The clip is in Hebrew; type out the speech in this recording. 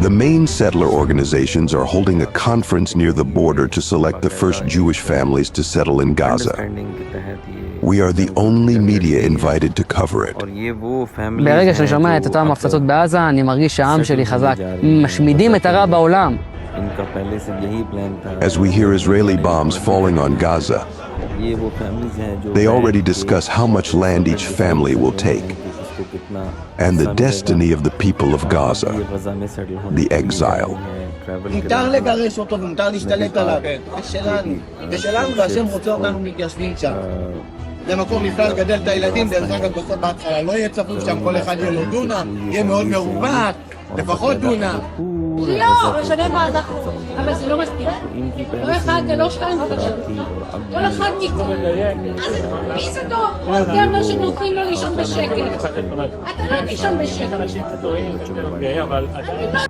The main settler organizations are holding a conference near the border to select the first Jewish families to settle in Gaza. We are the only media invited to cover it. ברגע שאני שומע את אותם הפצצות בעזה, אני מרגיש שהעם שלי חזק. משמידים את הרע בעולם. As we hear Israeli bombs falling on Gaza, they already discuss how much land each family will take and the destiny of the people of Gaza, the exile. מותר לגרש אותו ומותר להשתלט עליו. זה שלנו והשם רוצה אותנו מתיישבים שם. זה מקום נפלא לגדל את הילדים, דרך אגב בסוף בהתחלה לא יהיה צפוף שם, כל אחד יהיה לו דונם, יהיה מאוד מרווח, לפחות דונם. לא, משנה מה אנחנו, אבל זה לא מספיק. לא אחד, זה לא שתיים, כל אחד ניקום. אז מי זה טוב? זה אומר שנותנים לו לישון בשקט. אתה לא תישון בשקט.